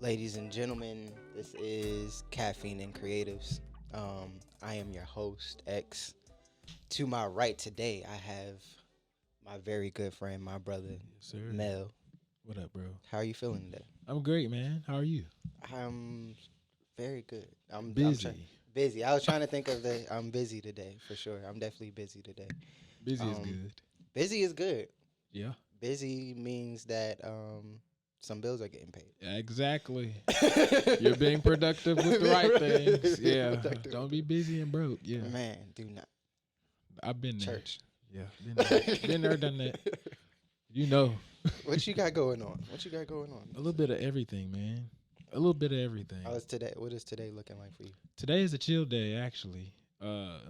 Ladies and gentlemen, this is Caffeine and Creatives. I am your host, X. To my right today, I have my very good friend, my brother, Yes, sir. Mel. What up, bro? How are you feeling today? I'm great, man. How are you? I'm very good. Busy. Busy. I was trying to think of the. I'm busy today for sure. I'm definitely busy today. Busy is Um, good. Busy is good. Yeah. Busy means that some bills are getting paid. Yeah, exactly. You're being productive with the right things. Yeah. Don't be busy and broke. Yeah. Man, do not. I've been there. Church. Yeah. Been there, done that. You know. What you got going on? What you got going on? A little bit of everything, man. A little bit of everything. How is today? What is today looking like for you? Today is a chill day, actually. I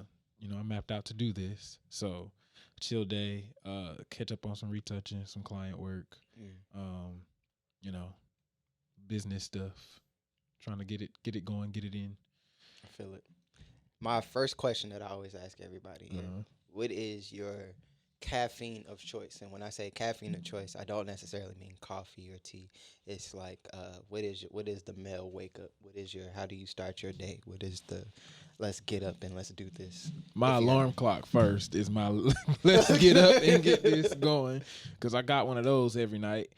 mapped out to do this. So chill day, catch up on some retouching, some client work, um, you know, business stuff. Trying to get it going, get it in. I feel it. My first question that I always ask everybody is, Uh-huh. what is your caffeine of choice? And when I say caffeine of choice, I don't necessarily mean coffee or tea. It's like, what is the male wake up? What is your how do you start your day? What is the let's get up and let's do this? My If you alarm clock first is my let's get up and get this going, because I got one of those every night.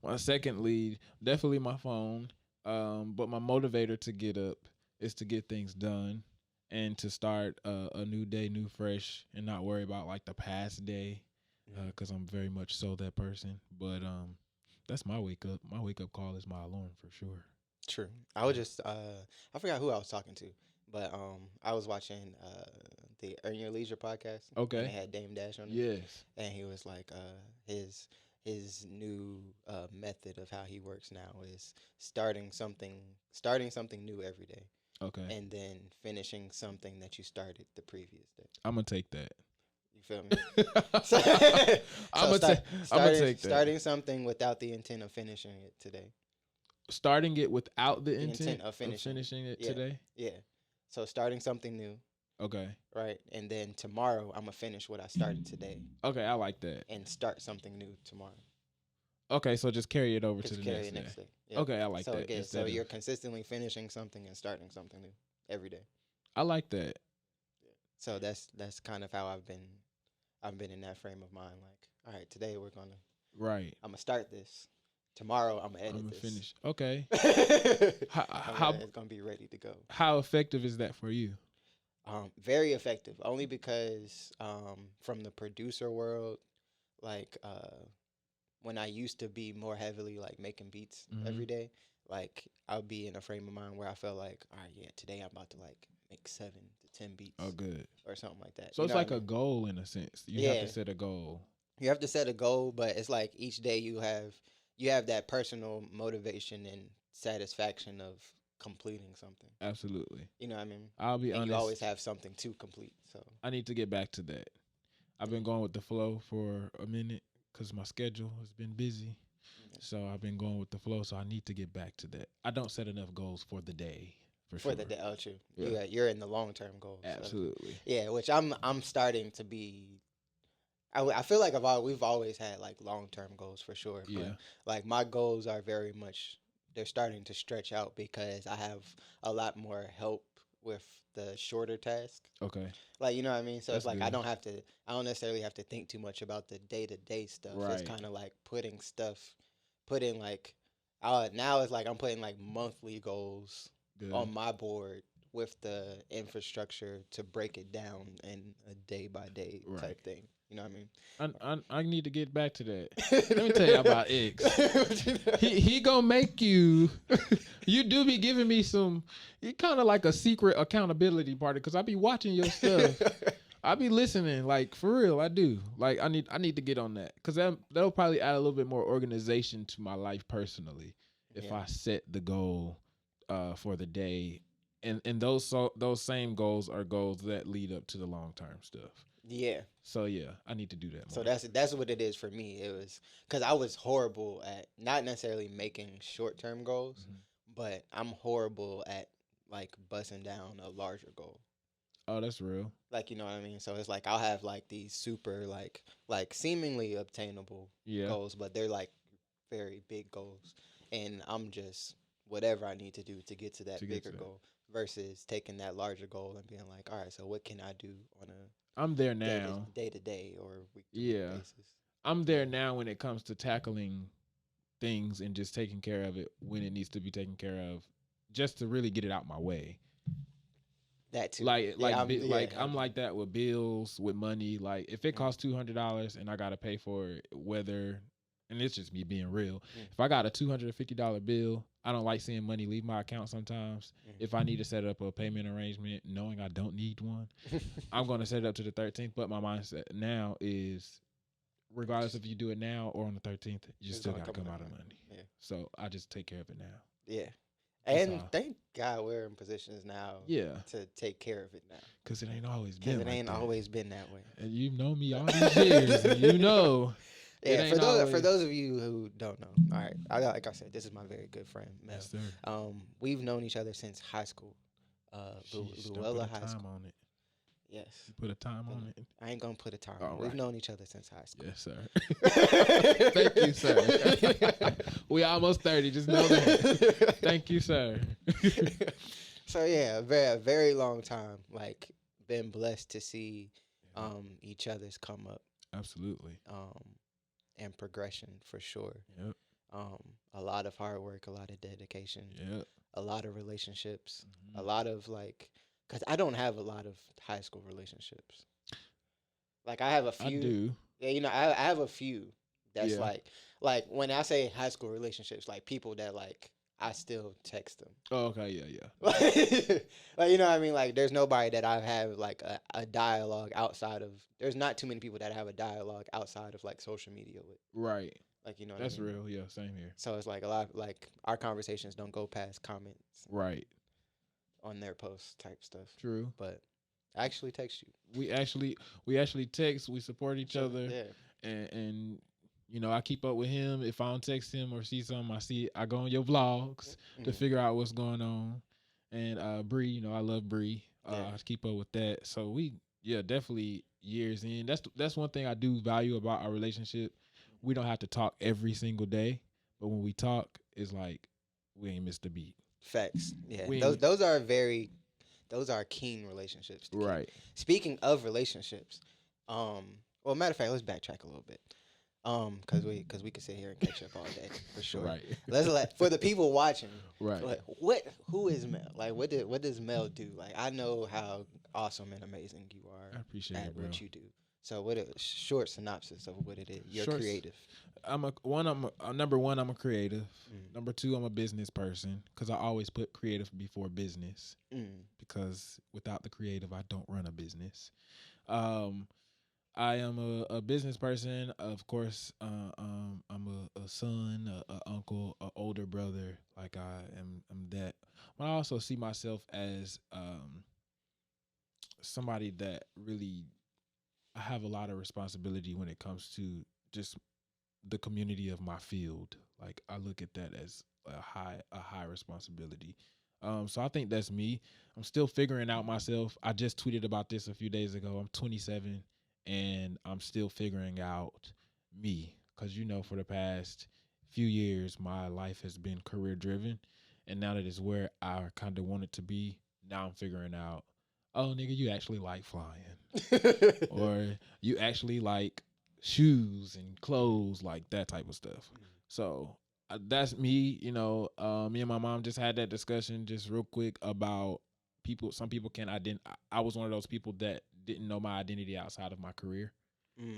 My second lead, definitely my phone. But my motivator to get up is to get things done and to start a new day, new fresh, and not worry about like the past day, because I'm very much so that person. But that's my wake up. My wake up call is my alarm for sure. True. I was just I forgot who I was talking to, but I was watching the Earn Your Leisure podcast. Okay. And they had Dame Dash on it. Yes. And he was like his new method of how he works now is starting something new every day Okay. and then finishing something that you started the previous day. I'm gonna take that. You feel me? I'm gonna take that. Starting something without the intent of finishing it today. Starting it without the Intent intent of of finishing finishing it Yeah. today. Yeah. So starting something new, Okay. right? And then tomorrow I'm gonna finish what I started today Okay, I like that. and start something new tomorrow. Okay, so just carry it over to Just the carry next it day. next day. Yeah. Okay, I like So that. again, so instead of- you're consistently finishing something and starting something new every day. I like that. So that's kind of how I've been in that frame of mind. Like, all right, today Right. I'm gonna start this. Tomorrow I'm gonna edit I'm gonna this. finish. Okay. How it's gonna be ready to go. How effective is that for you? Very effective. Only because from the producer world, like when I used to be more heavily like making beats every day, like I'll be in a frame of mind where I felt like, all right, yeah, today I'm about to like make 7 to 10 beats. Oh, good. Or something like that. So You it's know like what I a mean? goal in a sense. You have to set a goal. You have to set a goal, but it's like each day you have that personal motivation and satisfaction of completing something. Absolutely. You know what I mean? I'll be And honest. you always have something to complete. So I need to get back to that. I've been going with the flow for a minute because my schedule has been busy. So I've been going with the flow. So I need to get back to that. I don't set enough goals for the day. For sure. the day, oh, true. Yeah. You're in the long term goals. Absolutely. Yeah, which I'm starting to be. I feel like we've always had like long term goals for sure. But Yeah. like my goals are very much they're starting to stretch out because I have a lot more help with the shorter task. Okay. Like you know what I mean? So it's That's like I good. don't necessarily have to think too much about the day to day stuff. It's Right. kind of like putting like now it's like I'm putting like monthly goals Good. on my board with the infrastructure to break it down in a day by day Right. type thing. You know what I mean? I need to get back to that. Let me tell you about X. He gonna make you. You do be giving me some. You kind of like a secret accountability party because I be watching your stuff. I be listening, like for real. I do. Like I need to get on that because that'll probably add a little bit more organization to my life personally if Yeah. I set the goal for the day, and those same goals are goals that lead up to the long term stuff. Yeah. So yeah, I need to do that So more. that's what it is for me. It was because I was horrible at not necessarily making short term goals, Mhm. but I'm horrible at like busting down a larger goal. Oh, that's real. Like, you know what I mean? So it's like I'll have like these super like seemingly obtainable Yeah, goals, but they're like very big goals. And I'm just whatever I need to do to get to to that get to bigger that. goal versus taking that larger goal and being like, all right, so what can I do on a I'm there day to now. day to day or week to week Yeah, basis? I'm there now when it comes to tackling things and just taking care of it when it needs to be taken care of, just to really get it out my way. That too. Like Yeah, like I'm like that with bills, with money. Like if it Mm, costs $200 and I gotta pay for it, whether, and it's just me being real. mm, If I got a $250 bill, I don't like seeing money leave my account sometimes. mm. If I need to set up a payment arrangement, knowing I don't need one, I'm gonna set it up to the 13th. But my mindset now is, regardless if you do it now or on the 13th, you It's still gonna gotta come come out out of of money. money. Yeah. So I just take care of it now. Yeah. That's And all. thank God we're in positions now Yeah, to take care of it now. because it ain't always Because been it like ain't that. always been that way. And you've known me all these years, and you know it Yeah, ain't for always. those of you who don't know, all right, like I said, this is my very good friend Mel. Yes, sir. We've known each other since high school, Sheesh, don't Luella put a High time School. on it. Yes, You put a time but on it. I ain't gonna put a time. All on it. We've right. known each other since high school. Yes, sir. Thank you, sir. We almost 30. Just know that. Thank you, sir. So yeah, a very long time. Like, been blessed to see each other's come up Absolutely. and progression for sure. Yep. A lot of hard work, a lot of dedication, Yep. a lot of relationships, a Mhm. lot of like, cause I don't have a lot of high school relationships. Like I have a I few. do. Yeah, you know, I have a few. That's Yeah. like when I say high school relationships, like people that like I still text them. Oh, okay. Yeah. Like you know what I mean? Like there's nobody that I have like a dialogue outside of. There's not too many people that I have a dialogue outside of like social media with. Right. Like you know what That's I mean? real. Yeah. Same here. So it's like a lot like our conversations don't go past comments Right. on their posts type stuff. True. But I actually text you. We actually text. We support each other. Yeah. And you know, I keep up with him. If I don't text him or see something, I go on your vlogs to Mhm. figure out what's going on. And Bree, you know, I love Bree. Yeah. I keep up with that. So definitely years in. That's one thing I do value about our relationship. We don't have to talk every single day, but when we talk, it's like we ain't missed a beat. Facts. Yeah. We Those ain't- those are keen relationships. To keep. Right. Speaking of relationships, well, matter of fact, let's backtrack a little bit. Cause we could sit here and catch up all day for sure. Right. Let's let for the people watching. Right. Like, who is Mel? Like, what does Mel do? Like, I know how awesome and amazing you are I appreciate at it, bro. what you do. So, what a short synopsis of what it is? You're Short s- creative. Number one, I'm a creative. Number two, I'm a business person because I always put creative before business Mm. because without the creative, I don't run a business. I am a business person, of course. I'm a son, a uncle, a older brother. Like I'm that. But I also see myself as somebody that really I have a lot of responsibility when it comes to just the community of my field. Like I look at that as a high responsibility. So I think that's me. I'm still figuring out myself. I just tweeted about this a few days ago. I'm 27 and I'm still figuring out me because you know for the past few years my life has been career driven, and now that it's where I kind of want it to be, now I'm figuring out, oh nigga, you actually like flying, or you actually like shoes and clothes, like that type of stuff. So that's me. You know, me and my mom just had that discussion just real quick about people. Some people can I was one of those people that didn't know my identity outside of my career.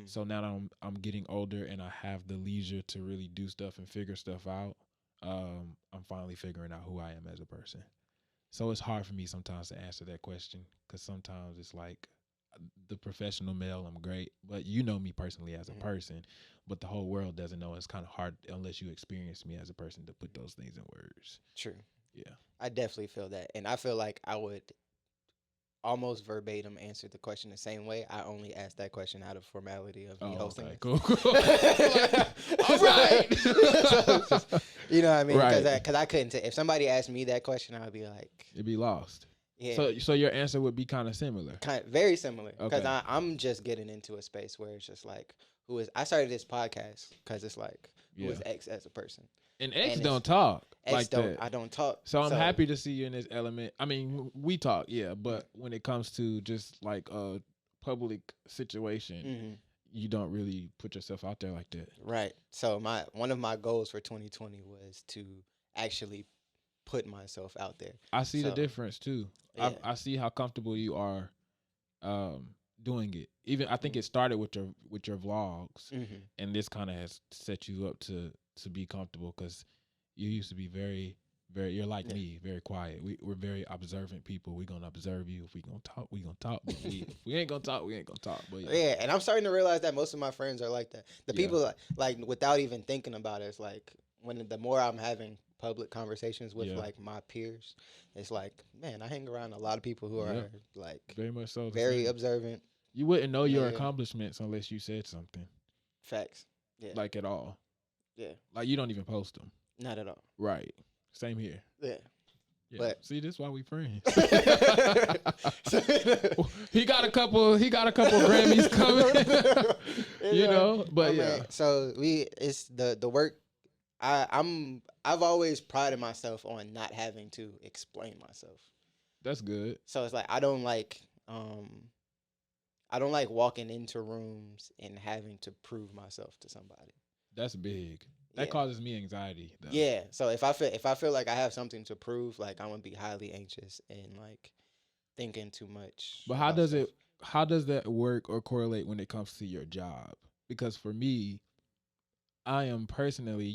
So now that I'm getting older and I have the leisure to really do stuff and figure stuff out, I'm finally figuring out who I am as a person. So it's hard for me sometimes to answer that question because sometimes it's like the professional Mel, I'm great, but you know me personally as a person, but the whole world doesn't know. It's kind of hard unless you experience me as a person to put those things in words. True. Yeah. I definitely feel that, and I feel like I would almost verbatim answer the question the same way. I only asked that question out of formality of me hosting. Okay, it. cool. All right. You know what I mean? Right. Because I couldn't. If somebody asked me that question, I would be like, It'd be lost. yeah. So your answer would be kind of similar. Very similar. Because Okay. I'm just getting into a space where it's just like, I started this podcast because it's like, who is X as a person? And X don't talk like that. I don't talk. So I'm happy to see you in this element. I mean, we talk, yeah, but when it comes to just like a public situation, you don't really put yourself out there like that. Right. So one of my goals for 2020 was to actually put myself out there. I see the difference too. Yeah. I see how comfortable you are doing it. Even I think it started with your vlogs, and this kind of has set you up to be comfortable because you used to be very, very. You're like me, very quiet. We're very observant people. We're gonna observe you. If we gonna talk, we gonna talk. But if we ain't gonna talk, we ain't gonna talk. But yeah, and I'm starting to realize that most of my friends are like that. The people like without even thinking about it, it's like the more I'm having public conversations with like my peers, it's like, man, I hang around a lot of people who are like very much so, very observant. You wouldn't know your accomplishments unless you said something. Facts. Yeah. Like at all. Yeah. Like you don't even post them. Not at all. Right. Same here. Yeah. But see, this is why we friends. he got a couple Grammys coming. you know, but man. So it's the work. I've always prided myself on not having to explain myself. That's good. So it's like I don't like walking into rooms and having to prove myself to somebody. That's big. That causes me anxiety, though. Yeah. So if I feel like I have something to prove, like I'm gonna be highly anxious and like thinking too much. But how does that work or correlate when it comes to your job? Because for me, I am personally,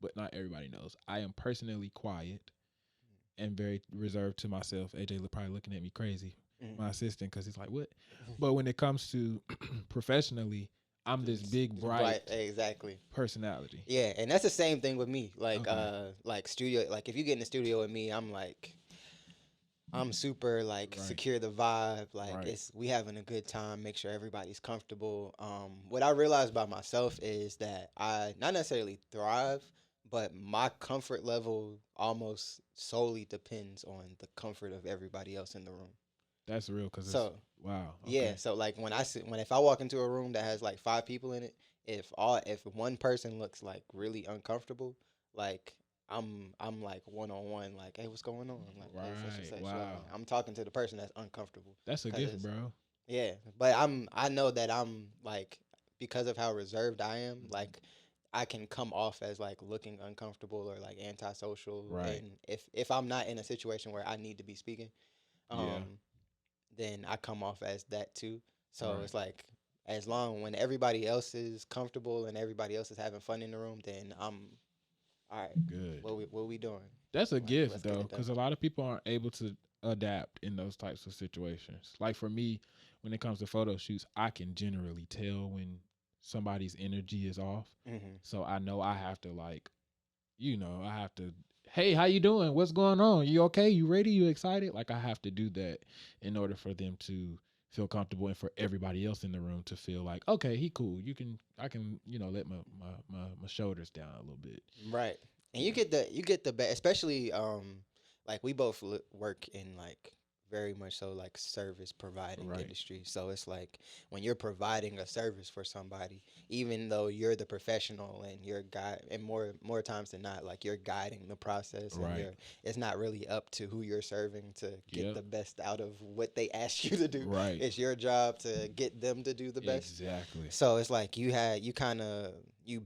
but not everybody knows. I am personally quiet and very reserved to myself. AJ probably looking at me crazy, my assistant, because he's like, what? But when it comes to professionally, I'm this big, bright exactly personality. Yeah, and that's the same thing with me. Like, like studio, like if you get in the studio with me, I'm super like secure the vibe. Like we having a good time. Make sure everybody's comfortable. What I realized about myself is that I not necessarily thrive, but my comfort level almost solely depends on the comfort of everybody else in the room. That's real, cause wow. Okay. Yeah, so like if I walk into a room that has like 5 people in it, if one person looks like really uncomfortable, like I'm like one-on-one, like, hey, what's going on? Like, hey, wow. I'm talking to the person that's uncomfortable. That's a gift, bro. Yeah, but I know that I'm like, because of how reserved I am, like I can come off as like looking uncomfortable or like antisocial. Right. And if I'm not in a situation where I need to be speaking, then I come off as that too. So it's like, as long when everybody else is comfortable and everybody else is having fun in the room, then I'm all right. Good. What we doing? That's a gift though, because a lot of people aren't able to adapt in those types of situations. Like for me, when it comes to photo shoots, I can generally tell when somebody's energy is off. So I know I have to hey, how you doing? What's going on? You okay? You ready? You excited? Like I have to do that in order for them to feel comfortable and for everybody else in the room to feel like, okay, he cool. I can, let my shoulders down a little bit. Right. And you get the best, especially like we both work in like very much so like service providing industry. So it's like when you're providing a service for somebody, even though you're the professional and you're and more times than not, like you're guiding the process, and it's not really up to who you're serving to get the best out of what they ask you to do. Right. It's your job to get them to do the best. Exactly. So it's like you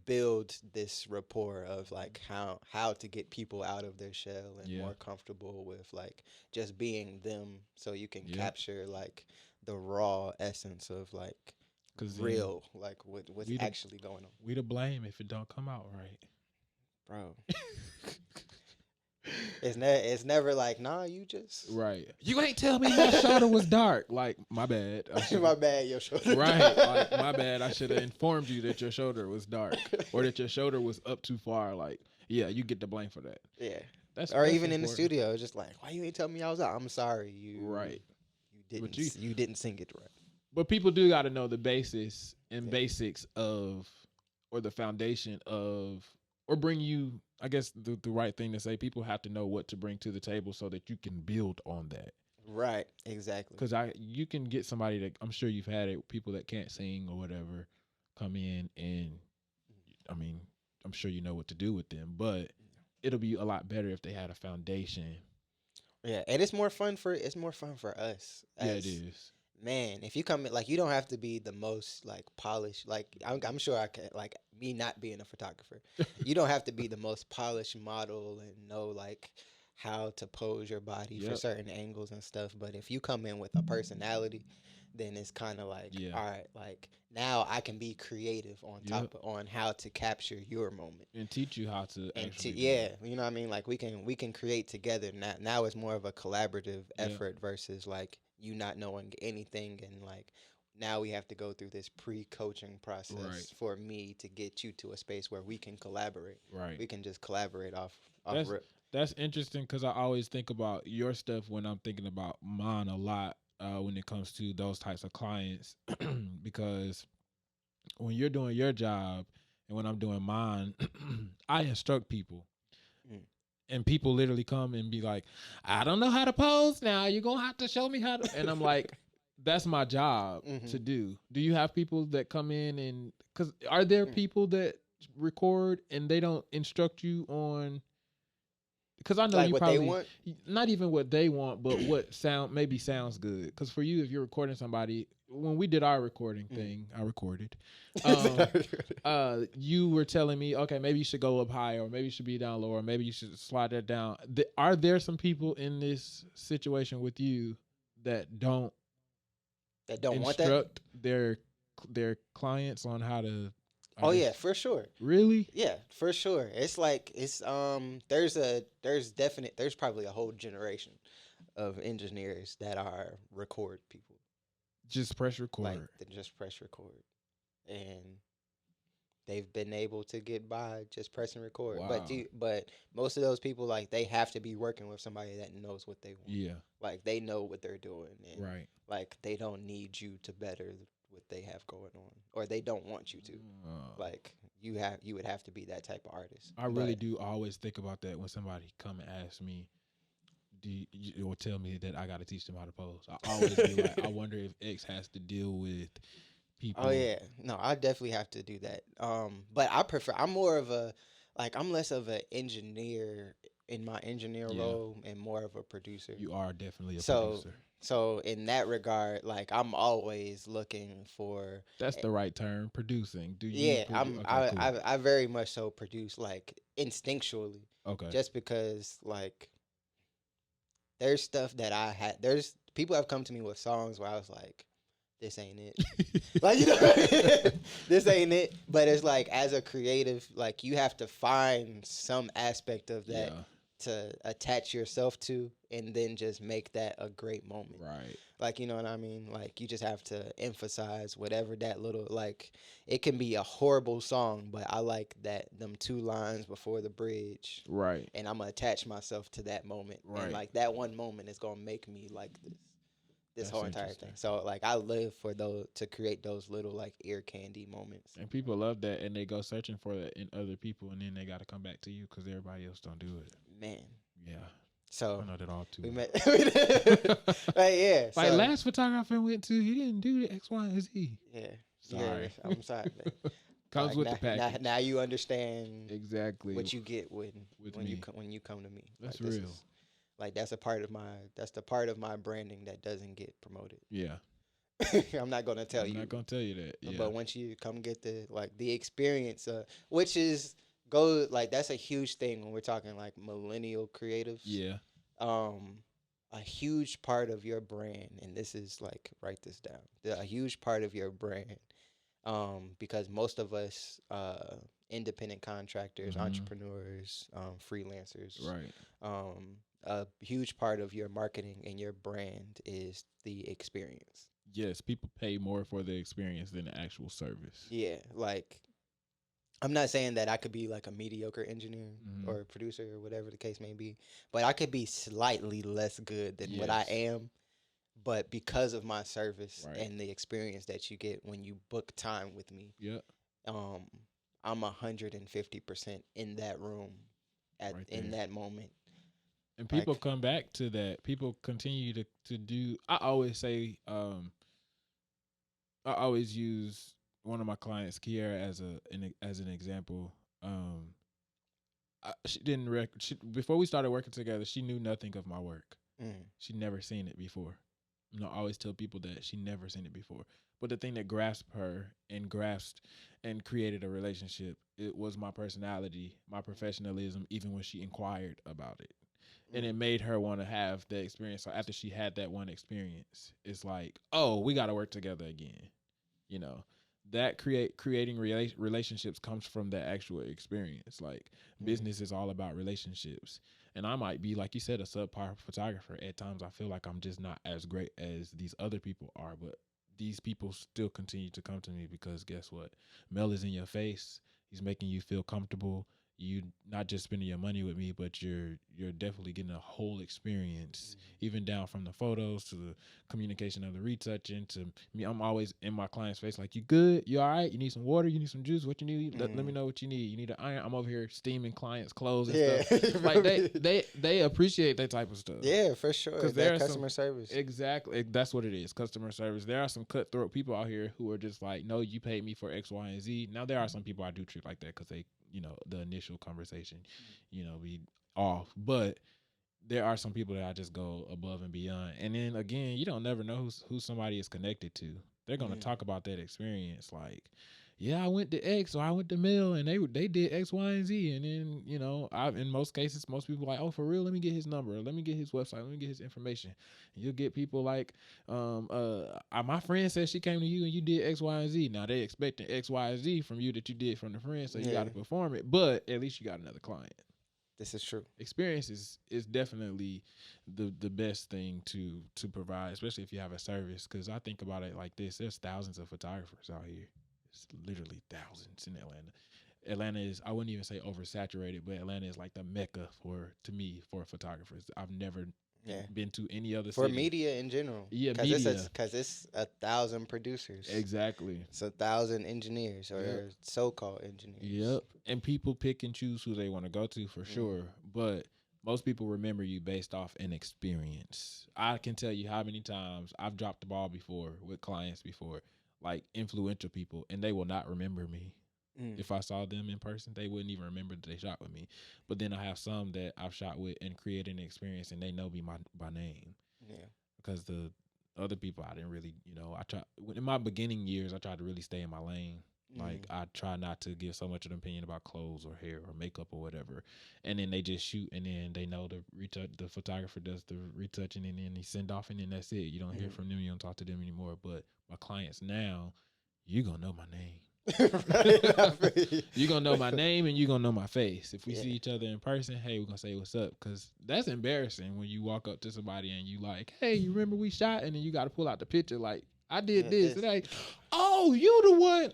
build this rapport of like how to get people out of their shell and more comfortable with like just being them, so you can capture like the raw essence of like real, like what's actually going on. We to blame if it don't come out right, bro. It's never like, nah, you just you ain't tell me my shoulder was dark. Like, my bad. My bad, your shoulder like, my bad. I should have informed you that your shoulder was dark or that your shoulder was up too far. Like, yeah, you get the blame for that. Yeah. That's even important. in the studio, it's just like, why you ain't tell me I was out? I'm sorry, you you didn't sing it right. But people do got to know the basis and basics of, or the foundation of or bring you. I guess the right thing to say. People have to know what to bring to the table so that you can build on that. Right. Exactly. Because you can get somebody that I'm sure you've had it, people that can't sing or whatever, come in and I mean, I'm sure you know what to do with them, but it'll be a lot better if they had a foundation. Yeah, and it's more fun for us Yeah, it as is. man. If you come in, like, you don't have to be the most like polished. Like I'm sure I can, like, me not being a photographer, you don't have to be the most polished model and know like how to pose your body for Yep. certain angles and stuff. But if you come in with a personality, then it's kind of like, Yeah. all right, like now I can be creative on Yep. on how to capture your moment. And teach you how to And to, actually do yeah, it. you know what I mean, like we can create together. Now it's more of a collaborative Yep. effort versus like you not knowing anything, and like now we have to go through this pre-coaching Right. process for me to get you to a space where we can collaborate. Right. We can just collaborate off That's rip. that's interesting because I always think about your stuff when I'm thinking about mine a lot when it comes to those types of clients because when you're doing your job and when I'm doing mine, I instruct people. Mm. And people literally come and be like, I don't know how to pose now. You're going to have to show me how to. And I'm like, that's my job to do. Do you have people that come in and, because are there people that record and they don't instruct you on, because I know Like you what they probably, want. not even what they want, but what maybe sounds good. Because for you, if you're recording somebody, when we did our recording thing, I recorded. You were telling me, okay, maybe you should go up higher, or maybe you should be down lower, or maybe you should slide that down. Are there some people in this situation with you that don't That don't want that. instruct their clients on how to? Oh yeah, for sure. Really? Yeah, for sure. It's like there's probably a whole generation of engineers that are record people, Just press like record. they just press record, and they've been able to get by just pressing record. Wow. But most of those people, like, they have to be working with somebody that knows what they want. Yeah. Like they know what they're doing, and Right. like they don't need you to better what they have going on, or they don't want you to. Like you would have to be that type of artist. I really But do always think about that when somebody come and ask me, or tell me that I got to teach them how to pose. I always be like, I wonder if X has to deal with people. oh yeah, no, I definitely have to do that. But I prefer. I'm more of a like I'm less of an engineer in my engineer Yeah. role and more of a producer. You are definitely a So producer. so in that regard, like I'm always looking for. That's the right term, producing. Do you? Yeah, Okay, cool. I very much so produce like instinctually, Okay. just because like there's stuff that I had. There's people have come to me with songs where I was like, this ain't it. Like, you know, this ain't it. But it's like, as a creative, like you have to find some aspect of that Yeah. to attach yourself to, and then just make that a great moment. Right. Like, you know what I mean? Like, you just have to emphasize whatever that little, like, it can be a horrible song, but I like that them two lines before the bridge, Right. and I'm gonna attach myself to that moment. Right. And like that one moment is gonna make me like this That's whole entire interesting. thing. So like I live for those, to create those little like ear candy moments. And people love that, and they go searching for it in other people, and then they got to come back to you because everybody else don't do it. Man. Yeah. So I know that all too. we well. met. Like, yeah. Like so, last photographer I went to, he didn't do the X, Y, and Z. Yeah. Sorry. Yeah, I'm sorry. Man. Comes Like, with now, the package. Now you understand Exactly. what you get when me. when you come to me. That's like, real. Like that's the part of my branding that doesn't get promoted. Yeah. I'm not gonna tell you. I'm not gonna tell you that. Yeah. But once you come get the experience, which is like that's a huge thing when we're talking like millennial creatives. Yeah. A huge part of your brand, and this is like, write this down. A huge part of your brand, because most of us, independent contractors, entrepreneurs, freelancers, Right. A huge part of your marketing and your brand is the experience. Yes, people pay more for the experience than the actual service. Yeah, like I'm not saying that I could be like a mediocre engineer or a producer or whatever the case may be, but I could be slightly less good than what I am. But because of my service and the experience that you get when you book time with me, Yeah. I'm 150% in that room Right in there. that moment. And people Like, come back to that. People continue to do. I always say, I always use one of my clients, Kiera, as an example. Um, she didn't before we started working together. She knew nothing of my work. She'd never seen it before. I always tell people that she never seen it before. But the thing that grasped and created a relationship, it was my personality, my professionalism, even when she inquired about it. And it made her want to have the experience. So after she had that one experience, it's like, oh, we got to work together again. You know, that creating relationships comes from that actual experience. Like business is all about relationships. And I might be, like you said, a subpar photographer. At times I feel like I'm just not as great as these other people are, but these people still continue to come to me because guess what? Mel is in your face. He's making you feel comfortable. You not just spending your money with me, but you're definitely getting a whole experience, even down from the photos to the communication of the retouching to me. I'm always in my client's face like, you good? You all right? You need some water? You need some juice? What you need? Let me know what you need. You need an iron? I'm over here steaming clients' clothes and stuff. Like they appreciate that type of stuff. Yeah, for sure. Because that customer service. Exactly. That's what it is. Customer service. There are some cutthroat people out here who are just like, no, you paid me for X, Y, and Z. Now there are some people I do treat like that because they, the initial conversation, be off. But there are some people that I just go above and beyond. And then again, you don't never know who somebody is connected to. They're gonna talk about that experience, like, yeah, I went to X or I went to Mel and they did X, Y, and Z. And then, I in most cases, most people are like, oh, for real, let me get his number, let me get his website, let me get his information. And you'll get people like, my friend said she came to you and you did X, Y, and Z. Now they expecting X, Y, and Z from you that you did from the friend, so you got to perform it. But at least you got another client. This is true. Experience is definitely the best thing to provide, especially if you have a service. Because I think about it like this: there's thousands of photographers out here. It's literally thousands in Atlanta. Atlanta is, I wouldn't even say oversaturated, but Atlanta is like the mecca for photographers. I've never been to any other for city. Media in general. Yeah, media. Because it's 1,000 producers. Exactly. It's 1,000 engineers or so-called engineers. Yep. And people pick and choose who they want to go to for sure. But most people remember you based off an experience. I can tell you how many times I've dropped the ball before with clients before, like influential people, and they will not remember me. If I saw them in person, they wouldn't even remember that they shot with me. But then I have some that I've shot with and created an experience, and they know me by name. Yeah. Because the other people, I didn't really, I try in my beginning years, I tried to really stay in my lane. Like I try not to give so much of an opinion about clothes or hair or makeup or whatever. And then they just shoot, and then they know the photographer does the retouching, and then they send off, and then that's it. You don't hear from them, you don't talk to them anymore. But my clients now, you're gonna know my name. You're gonna know my name and you're gonna know my face. If we see each other in person, hey, we're gonna say what's up, because that's embarrassing when you walk up to somebody and you like, hey, you remember we shot, and then you got to pull out the picture like, I did this. And like, oh, you the one.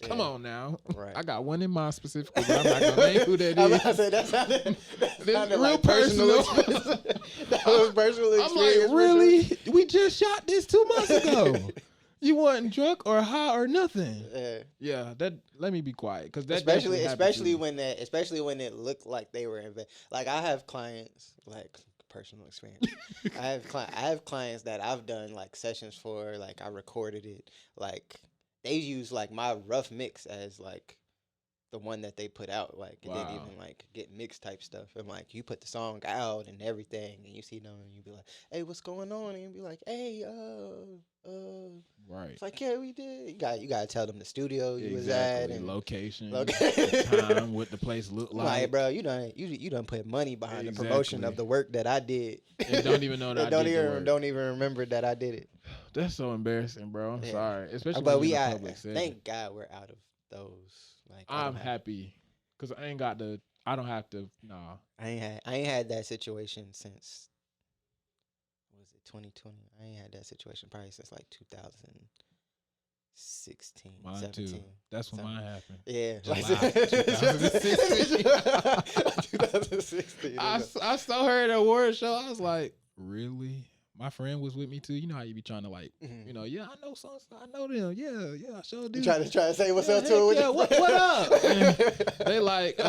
Come on now. Right. I got one in mind specifically, but I'm not gonna name who that is. I was about to say that sounded real like personal. That was personal experience. I'm like, really? Sure. We just shot this 2 months ago. You wasn't drunk or high or nothing. Yeah. That. Let me be quiet, because that especially when it looked like they were in bed. Like I have clients, like personal experience. I have clients that I've done like sessions for. Like I recorded it. Like they use like my rough mix as like the one that they put out. Like it didn't even like get mixed type stuff. And like you put the song out and everything, and you see them and you be like, hey, what's going on? And you be like, hey, right. It's like, yeah, we did. You gotta tell them the studio you was at and location, time, what the place looked like. Bro, you done put money behind the promotion of the work that I did. And don't even know that I did the work. Don't even remember that I did it. That's so embarrassing, bro. I'm sorry, especially but when you're in a public setting. Thank God we're out of those. Like I'm happy because I don't have to. Nah, I ain't had that situation since. What was it 2020? I ain't had that situation probably since like 2016. Mine 17. Too. That's when mine happened. Yeah, July 2016. 2016. I saw her at an award show. I was like, really? my friend was with me too. You know how you be trying to like, yeah, I know some, I know them. Yeah, I sure do. You try to say what's up to heck it. Yeah, what up? And they like,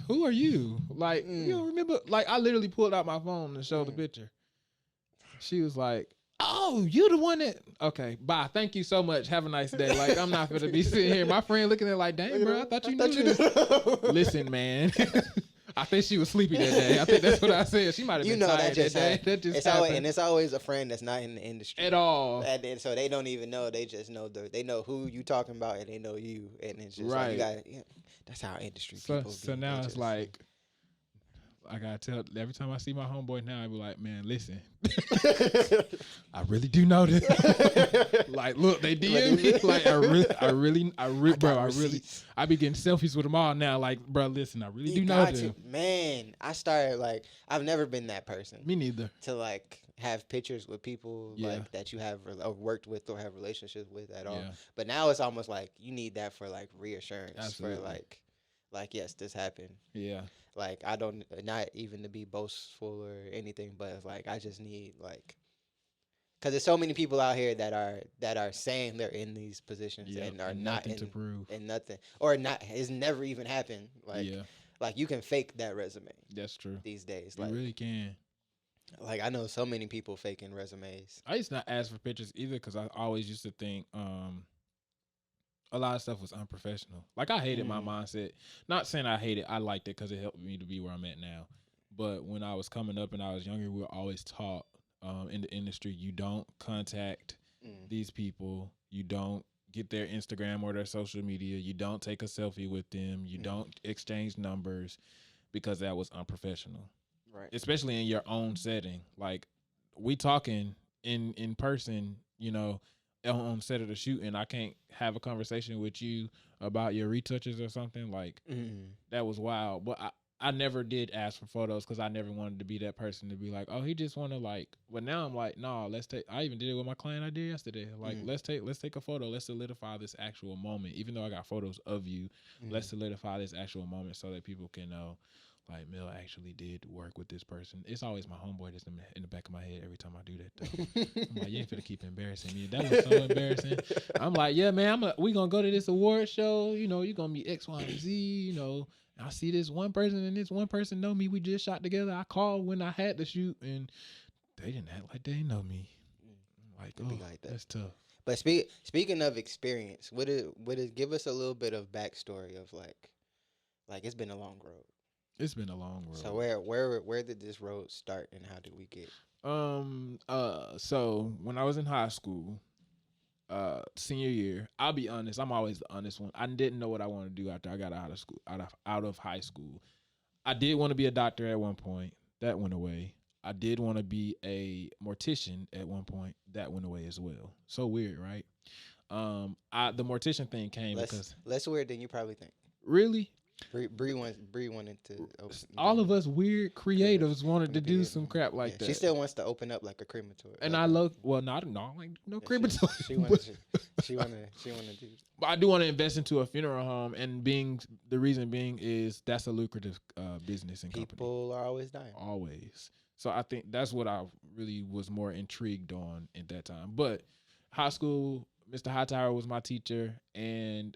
who are you? Like, you don't remember? Like, I literally pulled out my phone and showed the picture. She was like, oh, you the one that, okay, bye. Thank you so much. Have a nice day. Like, I'm not going to be sitting here. My friend looking at it like, dang, bro, I thought you knew this. Listen, man. I think she was sleepy that day. I think that's what I said. She might have been tired that day. That just happened. It's always a friend that's not in the industry at all. And so they don't even know. They just know they know who you talking about and they know you. And it's just like, you got, that's how industry people So be. now it's like, I gotta tell every time I see my homeboy now, I be like, man, listen, I really do know this. Like, look, they DM me. Like, I be getting selfies with them all now. Like, bro, listen, I really do know this. Man, I started like, I've never been that person. Me neither. To like have pictures with people like that you have or worked with or have relationships with at all. But now it's almost like you need that for like reassurance. Absolutely. For like yes, this happened. Yeah. Like, I don't, not even to be boastful or anything, but it's like, I just need, like, because there's so many people out here that are saying they're in these positions and are not in, to prove. And nothing, or not, it's never even happened. Like, like, you can fake that resume. That's true. These days. You like, really can. Like, I know so many people faking resumes. I used to not ask for pictures either because I always used to think, a lot of stuff was unprofessional. Like, I hated my mindset. Not saying I hate it. I liked it because it helped me to be where I'm at now. But when I was coming up and I was younger, we were always taught in the industry, you don't contact these people. You don't get their Instagram or their social media. You don't take a selfie with them. You don't exchange numbers because that was unprofessional. Right. Especially in your own setting. Like, we talking in person, on set of the shoot, and I can't have a conversation with you about your retouches or something. Like, that was wild. But I never did ask for photos because I never wanted to be that person to be like, oh, he just want to like. But now I'm like, nah, let's take. I even did it with my client I did yesterday. Like, let's take a photo. Let's solidify this actual moment. Even though I got photos of you, let's solidify this actual moment so that people can know. Like, Mel actually did work with this person. It's always my homeboy that's in the back of my head every time I do that, though. I'm like, you ain't finna keep embarrassing me. That was so embarrassing. I'm like, yeah, man, we gonna go to this award show. You gonna meet X, Y, and Z. I see this one person, and this one person know me. We just shot together. I called when I had to shoot, and they didn't act like they know me. I'm like, oh, like that's tough. But speaking of experience, would it give us a little bit of backstory of like it's been a long road. It's been a long road. So where did this road start and how did we get? So when I was in high school, senior year, I'll be honest, I'm always the honest one. I didn't know what I wanted to do after I got out of high school. I did want to be a doctor at one point. That went away. I did want to be a mortician at one point. That went away as well. So weird, right? The mortician thing came because less weird than you probably think. Really? Bree wanted to all of us weird creatives wanted to do some crap like that. She still wants to open up like a crematory. And like I love crematory. She wanna do. But I do want to invest into a funeral home, and the reason being is that's a lucrative business and company. People are always dying. Always. So I think that's what I really was more intrigued on at that time. But high school, Mr. Hightower was my teacher, and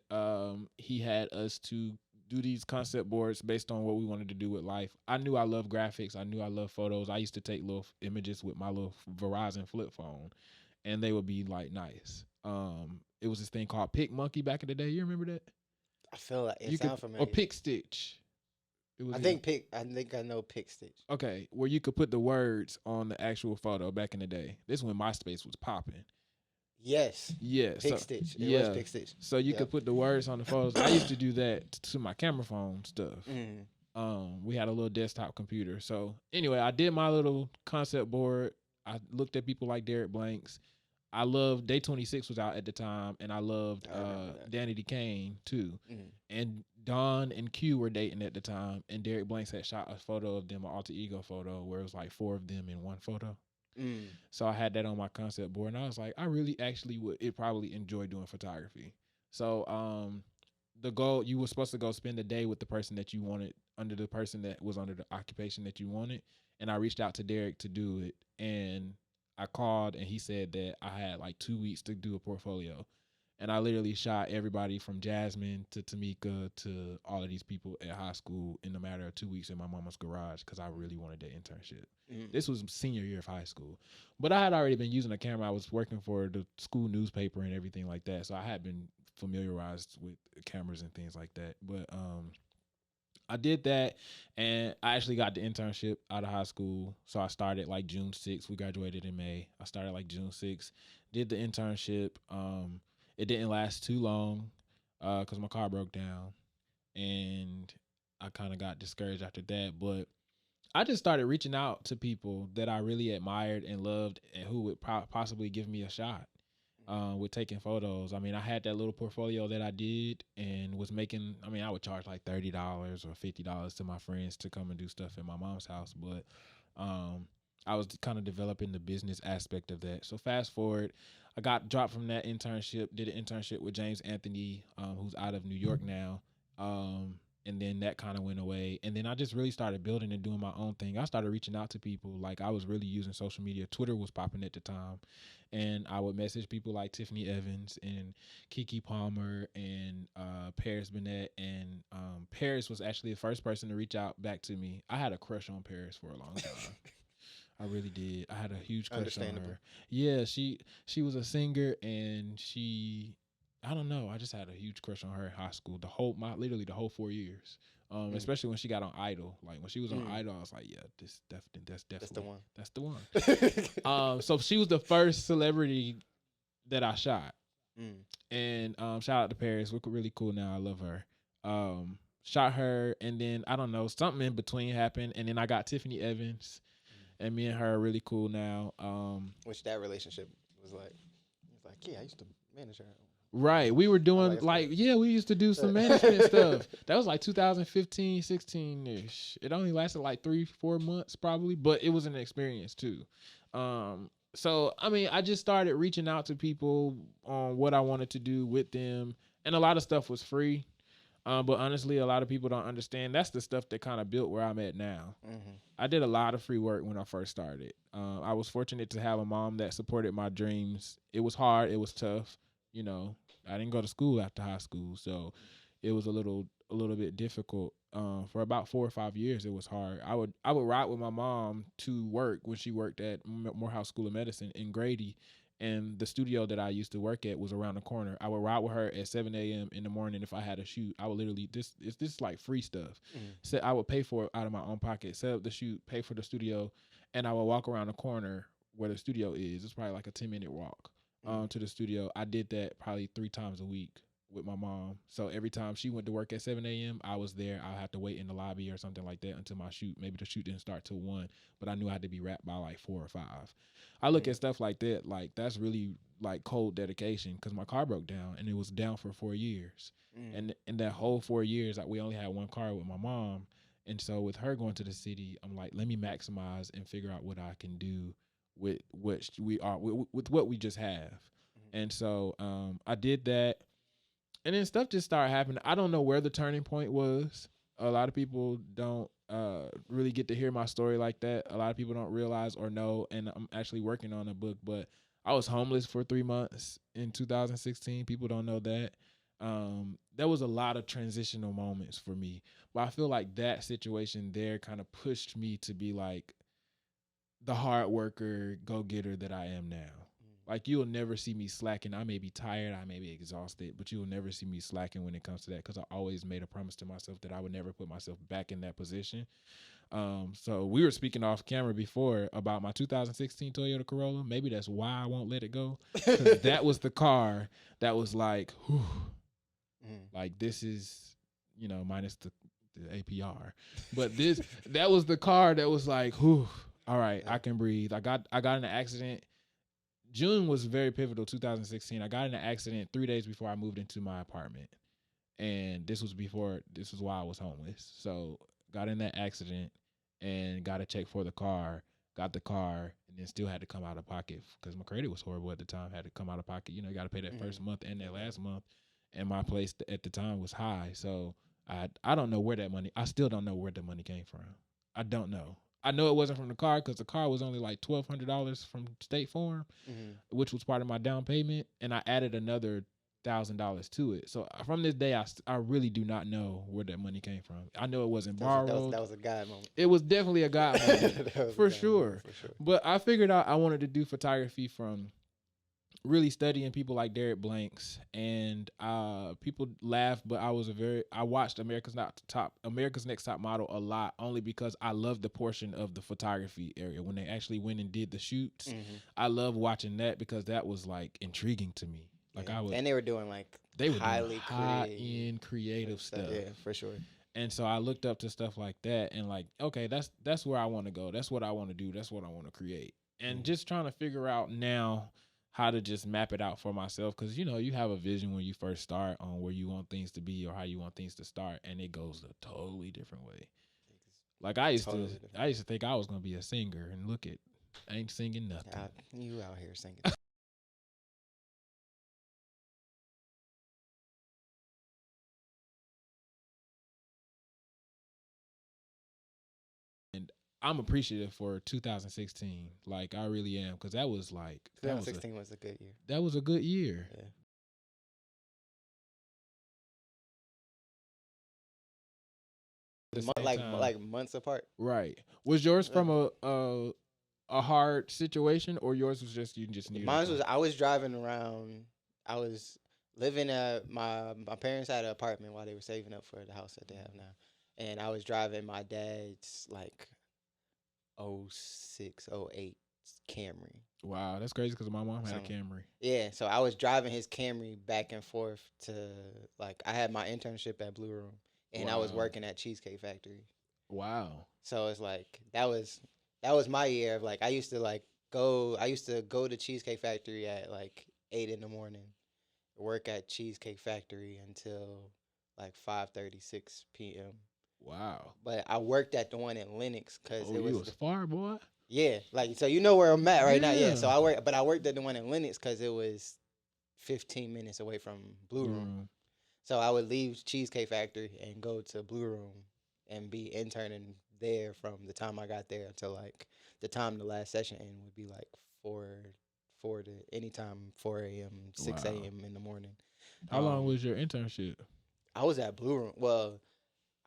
he had us to do these concept boards based on what we wanted to do with life. I knew I loved graphics. I knew I loved photos. I used to take little images with my little Verizon flip phone, and they would be like nice. It was this thing called Pick Monkey back in the day. You remember that? I feel like it sounds familiar. Or Pick Stitch. I think I know Pick Stitch. Okay, where you could put the words on the actual photo back in the day. This is when MySpace was popping. Yes. Yeah. Pick Stitch. It was Pick Stitch. So you could put the words on the photos. I used to do that to my camera phone stuff. We had a little desktop computer. So anyway, I did my little concept board. I looked at people like Derek Blanks. I loved Day 26 was out at the time, and I loved Danny DeCane too. And Don and Q were dating at the time, and Derek Blanks had shot a photo of them, an alter ego photo, where it was like 4 of them in one photo. So I had that on my concept board, and I was like, I really actually would probably enjoy doing photography. So the goal, you were supposed to go spend the day with the person that you wanted, under the person that was under the occupation that you wanted. And I reached out to Derek to do it, and I called, and he said that I had like 2 weeks to do a portfolio. And I literally shot everybody from Jasmine to Tamika to all of these people at high school in a matter of 2 weeks in my mama's garage because I really wanted that internship. This was senior year of high school. But I had already been using a camera. I was working for the school newspaper and everything like that. So I had been familiarized with cameras and things like that. But I did that, and I actually got the internship out of high school. So I started like June 6th. We graduated in May. I started like June 6th. Did the internship. It didn't last too long because my car broke down, and I kind of got discouraged after that. But I just started reaching out to people that I really admired and loved, and who would possibly give me a shot with taking photos. I mean, I had that little portfolio that I did and was making. I mean, I would charge like $30 or $50 to my friends to come and do stuff at my mom's house, but I was kind of developing the business aspect of that. So fast forward, I got dropped from that internship, did an internship with James Anthony, who's out of New York now. And then that kind of went away. And then I just really started building and doing my own thing. I started reaching out to people. Like, I was really using social media. Twitter was popping at the time. And I would message people like Tiffany Evans and Kiki Palmer and Paris Burnett. And Paris was actually the first person to reach out back to me. I had a crush on Paris for a long time. I really did. I had a huge crush on her. Yeah, she was a singer, and I don't know. I just had a huge crush on her in high school. Literally the whole 4 years. Especially when she got on Idol. Like, when she was on Idol, I was like, yeah, that's definitely that's the one. So she was the first celebrity that I shot. And shout out to Paris. We're really cool now. I love her. Shot her, and then I don't know, something in between happened, and then I got Tiffany Evans, and me and her are really cool now. Which that relationship was like. It's like, yeah, I used to manage her. Right. We were doing we used to do some management stuff. That was like 2015, 16-ish. It only lasted like 3-4 months probably, but it was an experience too. So, I mean, I just started reaching out to people on what I wanted to do with them, and a lot of stuff was free. But honestly, a lot of people don't understand. That's the stuff that kind of built where I'm at now. I did a lot of free work when I first started. I was fortunate to have a mom that supported my dreams. It was hard. It was tough. You know, I didn't go to school after high school, so it was a little bit difficult. For about 4 or 5 years, it was hard. I would ride with my mom to work when she worked at Morehouse School of Medicine in Grady, and the studio that I used to work at was around the corner. I would ride with her at 7 a.m. in the morning if I had a shoot. I would literally this like free stuff. So I would pay for it out of my own pocket, set up the shoot, pay for the studio, and I would walk around the corner where the studio is. It's probably like a 10-minute walk to the studio. I did that probably 3 times a week with my mom. So every time she went to work at 7 a.m., I was there. I'll have to wait in the lobby or something like that until my shoot. Maybe the shoot didn't start till 1, but I knew I had to be wrapped by like 4 or 5. I look at stuff like that, like that's really like cold dedication, because my car broke down and it was down for 4 years. And in that whole 4 years, like, we only had one car with my mom. And so with her going to the city, I'm like, let me maximize and figure out what I can do with what we are with what we just have. And so I did that, and then stuff just started happening. I don't know where the turning point was. A lot of people don't really get to hear my story like that. A lot of people don't realize or know, and I'm actually working on a book, but I was homeless for 3 months in 2016. People don't know that. There was a lot of transitional moments for me, but I feel like that situation there kind of pushed me to be like the hard worker, go-getter that I am now. Like, you'll never see me slacking. I may be tired, I may be exhausted, but you'll never see me slacking when it comes to that, because I always made a promise to myself that I would never put myself back in that position. So we were speaking off camera before about my 2016 Toyota Corolla. Maybe that's why I won't let it go, because that was the car that was like, whew, like, this is, minus the APR, but that was the car that was like, whew, all right, I can breathe. I got in an accident. June was very pivotal, 2016. I got in an accident 3 days before I moved into my apartment. And this was why I was homeless. So got in that accident and got a check for the car, got the car, and then still had to come out of pocket because my credit was horrible at the time. Had to come out of pocket. You got to pay that first month and that last month. and my place at the time was high. So I don't know where that money. I still don't know where the money came from. I don't know. I know it wasn't from the car because the car was only like $1,200 from State Farm, which was part of my down payment, and I added another $1,000 to it. So from this day, I really do not know where that money came from. I know it wasn't borrowed. That was a God moment. It was definitely a God moment for sure. For sure. But I figured out I wanted to do photography from really studying people like Derek Blanks, and people laugh, but I watched America's Next Top Model a lot, only because I love the portion of the photography area when they actually went and did the shoots. I love watching that because that was like intriguing to me. Like and they were doing like highly high-end creative stuff. Yeah, for sure. And so I looked up to stuff like that, and like, okay, that's where I want to go. That's what I want to do. That's what I want to create. And just trying to figure out now how to just map it out for myself, because you have a vision when you first start on where you want things to be or how you want things to start, and it goes a totally different way. Like I used to think I was gonna be a singer, and look at, I ain't singing nothing. You out here singing. And I'm appreciative for 2016. Like I really am, because that was like 2016 was a good year. That was a good year. Yeah. Like months apart. Right. Was yours from a hard situation, or yours was just you just needed? Mine was, I was driving around. I was living at my parents had an apartment while they were saving up for the house that they have now, and I was driving my dad's like 06, 08 Camry. Wow, that's crazy because my mom had a Camry. Yeah, so I was driving his Camry back and forth to, like, I had my internship at Blue Room, and I was working at Cheesecake Factory. Wow. So it's like that was my year of like I used to go to Cheesecake Factory at like 8 in the morning, work at Cheesecake Factory until like 5:36 p.m. Wow. But I worked at the one in Lenox because it was far, boy. Yeah, like so you know where I'm at right now. Yeah, so I worked at the one in Lenox because it was 15 minutes away from Blue Room. So I would leave Cheesecake Factory and go to Blue Room and be interning there from the time I got there until like the time the last session ended would be like 4 to anytime 4 a.m. 6 a.m. in the morning. How long was your internship? I was at Blue Room. Well,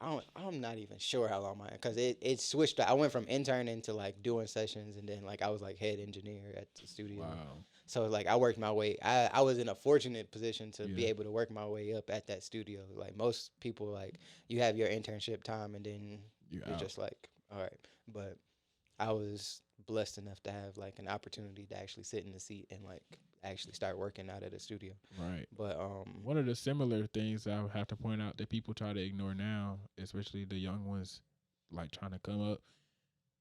I'm not even sure how long because it switched. I went from interning to like doing sessions, and then like I was like head engineer at the studio. Wow. So like I worked my way. I was in a fortunate position to be able to work my way up at that studio. Like most people, like you have your internship time, and then you're just like, all right. But I was blessed enough to have like an opportunity to actually sit in the seat and like actually start working out at the studio. Right. But one of the similar things I would have to point out that people try to ignore now, especially the young ones, like trying to come up,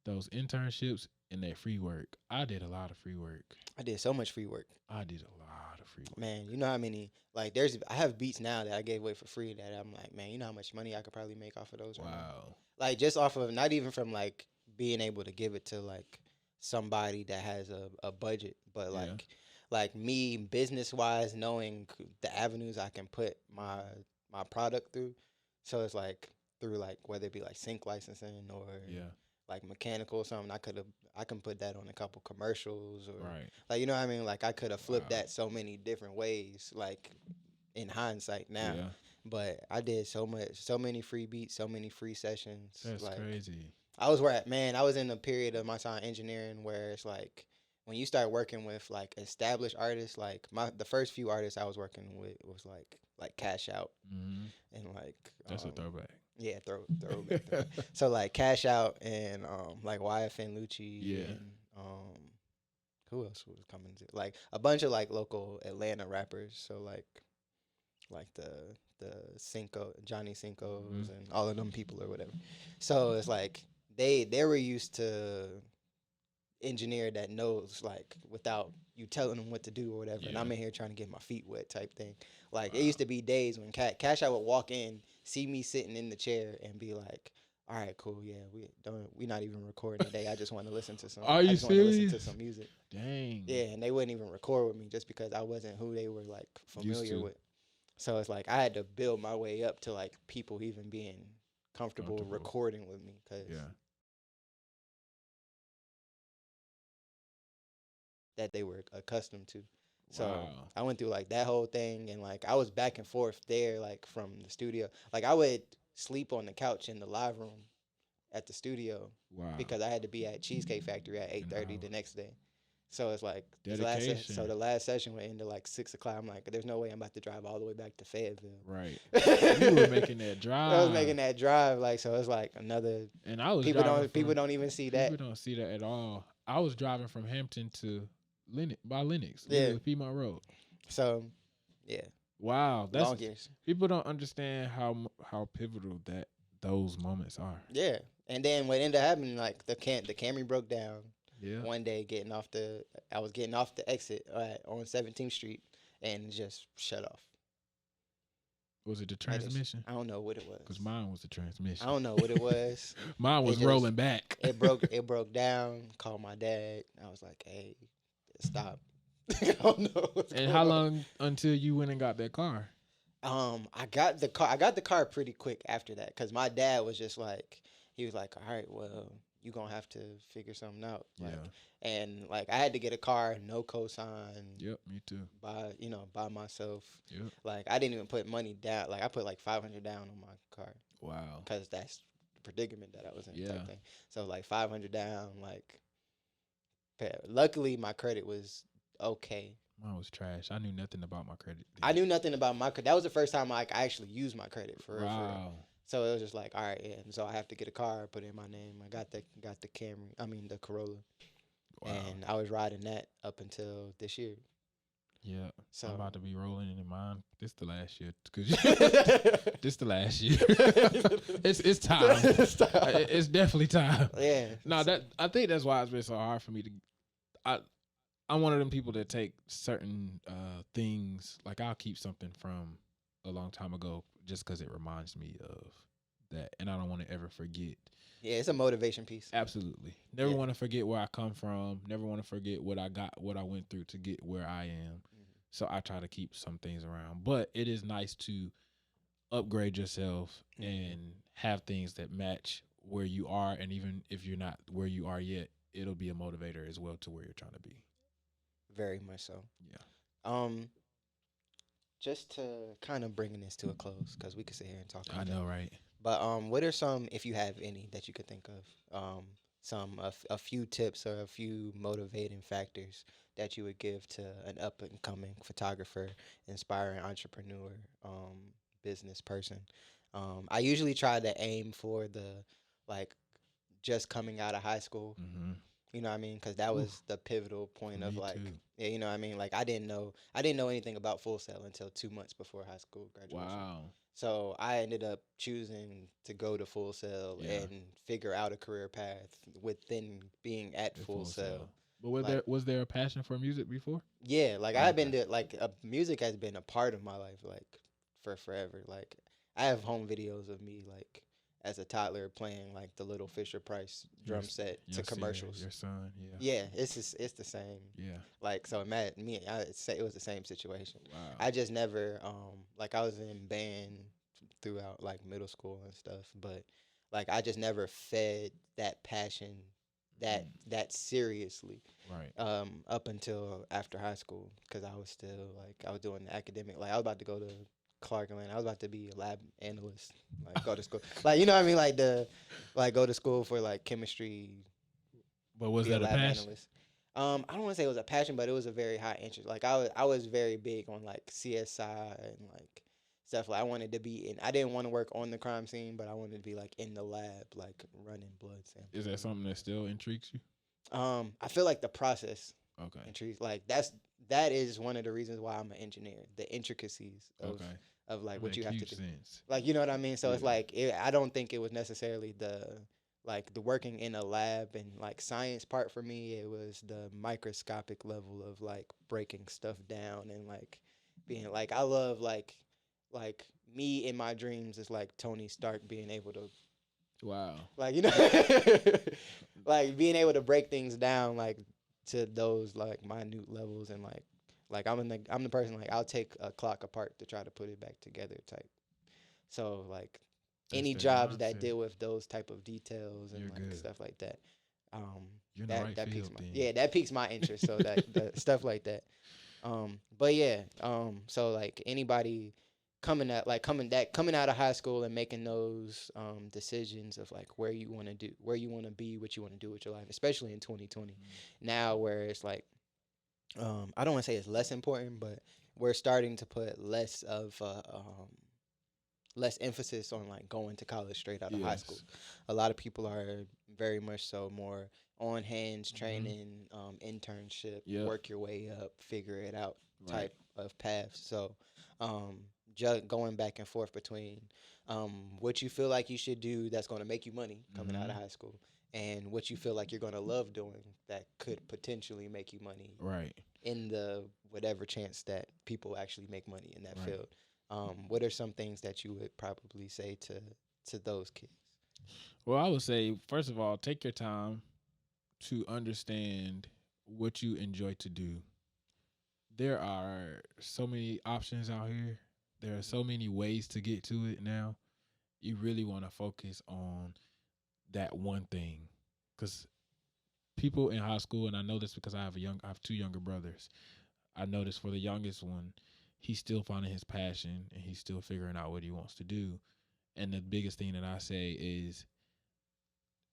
those internships and that free work. I did a lot of free work. I did so much free work. I did a lot of free work. Man, you know how many like I have beats now that I gave away for free that I'm like, man, you know how much money I could probably make off of those. Wow. Right now? Like just off of not even from like being able to give it to like somebody that has a budget, but like me business wise knowing the avenues I can put my product through. So it's like through like whether it be like sync licensing or like mechanical or something, I can put that on a couple commercials or like you know what I mean? Like I could have flipped that so many different ways, like in hindsight now. Yeah. But I did so many free beats, so many free sessions. That's like, crazy. I was in a period of my time engineering where it's like when you start working with like established artists, like the first few artists I was working with was like Cash Out and like that's a throwback. Yeah, throwback. So like Cash Out and like YFN Lucci and who else was coming to like a bunch of like local Atlanta rappers. So like the Johnny Cinco's and all of them people or whatever. So it's like they were used to engineer that knows like without you telling them what to do or whatever. And I'm in here trying to get my feet wet type thing. Like it used to be days when Cash Out would walk in, see me sitting in the chair and be like, all right, cool, yeah, we not even recording today. I just want to listen to some. Are you serious? Want to listen to some music. Dang. Yeah, and they wouldn't even record with me just because I wasn't who they were like familiar with. So it's like I had to build my way up to like people even being comfortable Comfortable. recording with me because Yeah. that they were accustomed to. So Wow. I went through like that whole thing, and like I was back and forth there, like from the studio. Like I would sleep on the couch in the live room at the studio Wow. because I had to be at Cheesecake Factory at An 8:30 hour. the next day. So it's like Dedication. the last session would end at like 6 o'clock. I'm like, there's no way I'm about to drive all the way back to Fayetteville. Right. You were making that drive. I was making that drive, like so. It's like another. And I was People don't even see that. People don't see that at all. I was driving from Hampton to Lennox, Yeah. literally Piedmont Road. So, yeah, Wow, that's long years. people don't understand how pivotal that those moments are. Yeah, and then what ended up happening, like the Camry broke down Yeah. one day. I was getting off the exit on 17th Street, and it just shut off. Was it the I just- transmission? I don't know what it was. Because mine was the transmission. I don't know what it was. Mine was just- rolling back. It broke down. Called my dad. I was like, "Hey, stop." I don't know. And how long until you went and got that car? I got the car. I got the car pretty quick after that because my dad was just like, he was like, "All right, well, you gonna have to figure something out." Like, Yeah. and like I had to get a car, no cosign, Yep, me too. by myself. Yep. Like I didn't even put money down. Like I put like 500 down on my car Wow. because that's the predicament that I was in. Yeah. Type thing. So like 500 down. Like, luckily my credit was okay. Mine was trash. I knew nothing about my credit. I knew nothing about my credit. That was the first time I actually used my credit for real. Wow. So it was just like, all right, yeah. So I have to get a car, put in my name. I got the Camry. I mean the Corolla, Wow. and I was riding that up until this year. Yeah. So I'm about to be rolling in mine. This the last year. This the last year. It's time. It's definitely time. Yeah. No, I think that's why it's been so hard for me to. I'm one of them people that take certain things. Like I'll keep something from a long time ago just because it reminds me of that, and I don't want to ever forget. Yeah, it's a motivation piece. Absolutely, never Yeah. want to forget where I come from. Never want to forget what I got, what I went through to get where I am. So I try to keep some things around, but it is nice to upgrade yourself and have things that match where you are, and even if you're not where you are yet, it'll be a motivator as well to where you're trying to be. Very much so. Yeah. Just to kind of bringing this to a close, because we could sit here and talk. I know, right? But what are some, if you have any, that you could think of, a few tips or a few motivating factors that you would give to an up and coming photographer, inspiring entrepreneur, business person? I usually try to aim for the like just coming out of high school. Mm-hmm. You know what I mean? Because that was the pivotal point of Me like, too. yeah, you know what I mean? Like I didn't know anything about Full Sail until 2 months before high school graduation. Wow. So I ended up choosing to go to Full Sail Yeah. and figure out a career path within being at Full Sail. But Like- was there a passion for music before? Yeah, like I've been to like music has been a part of my life like for forever. Like I have home videos of me like as a toddler playing like the little Fisher Price drum Your- set Your to commercials. Your son, yeah. Yeah, it's the same. Yeah. Like so, imagine me. It was the same situation. Wow. I just never like I was in band throughout like middle school and stuff, but like I just never fed that passion that seriously Right. up until after high school because I was still like I was doing the academic, like I was about to go to Clark Atlanta. I was about to be a lab analyst, like go to school, like you know what I mean, like go to school for like chemistry. But was be that a lab passion? analyst. I don't want to say it was a passion, but it was a very high interest. Like I was very big on like CSI and like stuff. Like I wanted to be in. I didn't want to work on the crime scene, but I wanted to be like in the lab, like running blood samples. Is that something that still intrigues you? I feel like the process Okay. intrigues. Like that is one of the reasons why I'm an engineer. The intricacies of Okay. like That what you make have to huge do. sense. Like you know what I mean. So it's Yeah. like I don't think it was necessarily the working in a lab and like science part for me. It was the microscopic level of like breaking stuff down and like being like I love like me in my dreams is like Tony Stark being able to Wow. like you know like being able to break things down like to those like minute levels and like Like I'm the person like I'll take a clock apart to try to put it back together type. So like That's any that jobs that mindset. deal with those type of details and You're like good. stuff like that, You're in the that right that piques field my then. yeah that piques my interest. So that stuff like that. But yeah, so like anybody coming out of high school and making those decisions of like where you want to be, what you want to do with your life, especially in 2020, now where it's like I don't want to say it's less important, but we're starting to put less emphasis on like going to college straight out of high school. Yes. A lot of people are very much so more on hands Mm-hmm. training, internship, Yep. work your way up, figure it out Right. type of paths. So, um, going back and forth between what you feel like you should do that's going to make you money coming out Mm-hmm. of high school and what you feel like you're going to love doing that could potentially make you money Right. in the whatever chance that people actually make money in that Right. field. What are some things that you would probably say to those kids? Well, I would say first of all, take your time to understand what you enjoy to do. There are so many options out here. There are so many ways to get to it now. You really want to focus on that one thing because people in high school, and I know this because I have two younger brothers. I noticed for the youngest one, he's still finding his passion and he's still figuring out what he wants to do. And the biggest thing that I say is